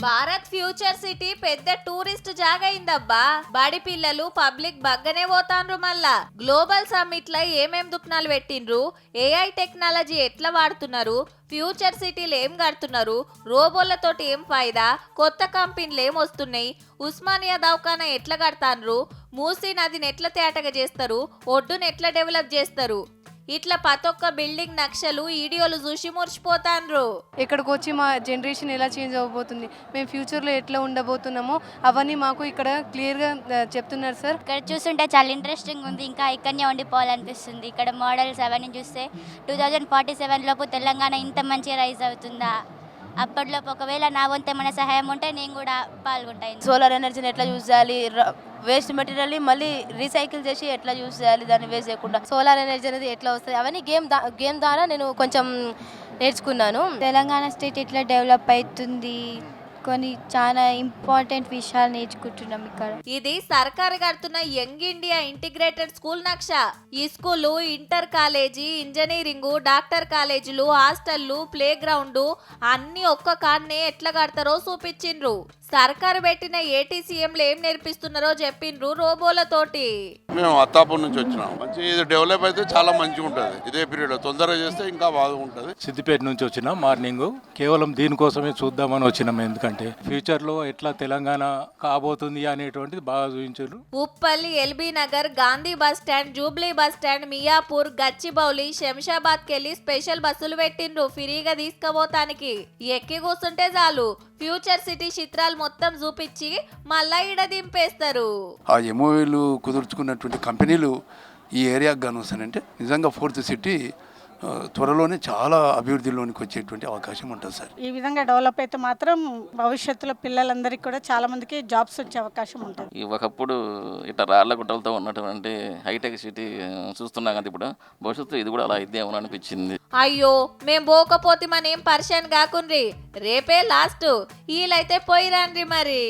Bharat future city పెద్ద tourist జాగా అయిందబ్బా. బడి పిల్లలు పబ్లిక్ బగ్గనే పోతాండ్రు. మళ్ళా గ్లోబల్ సమ్మిట్ లో ఏమేం దుకాణాలు పెట్టిండ్రు, ఏఐ టెక్నాలజీ ఎట్లా వాడుతున్నారు, ఫ్యూచర్ సిటీలు ఏం కడుతున్నారు, రోబోలతోటి ఏం ఫాయిదా, కొత్త కంపెనీలు ఏం వస్తున్నాయి, ఉస్మానియా దవాఖానా ఎట్లా కడతాండ్రు, మూసీ నదిని ఎట్లా తేటగా చేస్తారు, ఒడ్డును ఎట్లా డెవలప్ చేస్తారు, ఇట్లా ప్రతొక్క బిల్డింగ్ నక్షలు వీడియోలు చూసి మురిసిపోతాండ్రు. ఇక్కడికి వచ్చి మా జనరేషన్ ఎలా చేంజ్ అవ్వబోతుంది, మేము ఫ్యూచర్లో ఎట్లా ఉండబోతున్నామో అవన్నీ మాకు ఇక్కడ క్లియర్గా చెప్తున్నారు సార్. ఇక్కడ చూస్తుంటే చాలా ఇంట్రెస్టింగ్ ఉంది. ఇంకా ఇక్కడనే ఉండిపోవాలనిపిస్తుంది. ఇక్కడ మోడల్స్ అవన్నీ చూస్తే 2047 లోపు తెలంగాణ ఇంత మంచిగా రైజ్ అవుతుందా, అప్పట్లోపు ఒకవేళ నా వంతు ఏమైనా సహాయం ఉంటే నేను కూడా పాల్గొంటాను. సోలార్ ఎనర్జీని ఎట్లా యూజ్ చేయాలి, వేస్ట్ మెటీరియల్ని మళ్ళీ రీసైకిల్ చేసి ఎట్లా యూజ్ చేయాలి, దాన్ని వేస్ట్ చేయకుండా సోలార్ ఎనర్జీ అనేది ఎట్లా వస్తుంది, అవన్నీ గేమ్ ద్వారా నేను కొంచెం నేర్చుకున్నాను. తెలంగాణ స్టేట్ ఎట్లా డెవలప్ అవుతుంది, కొన్ని చాలా ఇంపార్టెంట్ విషయాలు నేర్చుకుంటున్నాం ఇక్కడ. ఇది సర్కారు కడుతున్న యంగ్ ఇండియా ఇంటిగ్రేటెడ్ స్కూల్ నక్ష. ఈ school inter college, engineering, doctor కాలేజీలు, హాస్టళ్లు, ప్లే గ్రౌండ్ అన్ని ఒక్క కాడనే ఎట్లా కడతారో చూపించిండ్రు. సర్కారు పెట్టిన ఏటీసీఎంలు ఏం నేర్పిస్తున్నారో చెప్పిండ్రు రోబోలతోటి. మేము అత్తాపూర్ నుంచి వచ్చినాం. మంచి ఇది డెవలప్ అయితే చాలా మంచిగా ఉంటుంది. ఇదే పీరియడ్ తొందరగా చేస్తే ఇంకా బాగుంటుంది. సిద్దిపేట నుంచి వచ్చినాం మార్నింగ్. కేవలం దీనికోసమే చూద్దామని వచ్చినాం. ఎందుకంటే ఫ్యూచర్ లో ఎట్లా తెలంగాణ కాబోతుంది అనేటువంటిది బాగా చూపించారు. Uppal, LB Nagar, Gandhi bus stand, Jubilee bus stand, Miyapur, Gachibowli, Shamshabad కెళ్ళి స్పెషల్ బస్సులు పెట్టిండ్రు ఫ్రీగా తీసుకుపోతానికి. ఎక్కి కూర్చుంటే చాలు ఫ్యూచర్ సిటీ చిత్రాలు మొత్తం చూపించి మళ్ళా ఈడ దింపేస్తారు. ఆ ఎంఓయూలు కుదుర్చుకున్నటువంటి కంపెనీలు ఈ ఏరియాకు గాను వస్తానంటే నిజంగా ఫోర్త్ సిటీ త్వరలోనే చాలా అభివృద్ధిలోనికి వచ్చేటువంటి అవకాశం ఉంటుంది సార్. ఈ విధంగా డెవలప్ అయితే మాత్రం భవిష్యత్తులో పిల్లలందరికీ కూడా చాలా మందికి జాబ్స్ వచ్చే అవకాశం ఉంటుంది. ఒకప్పుడు ఇట్లా రాళ్ల గుట్టలతో ఉన్నటువంటి హైటెక్ సిటీ చూస్తున్నాం కదా, ఇప్పుడు భవిష్యత్తు ఇది కూడా అలా ఇద్దేమో అనిపించింది. అయ్యో మేం పోకపోతే మనేం పరిశాన్ కాకుండ్రి, రేపే లాస్ట్. వీలైతే పోయిరాండ్రి మరి.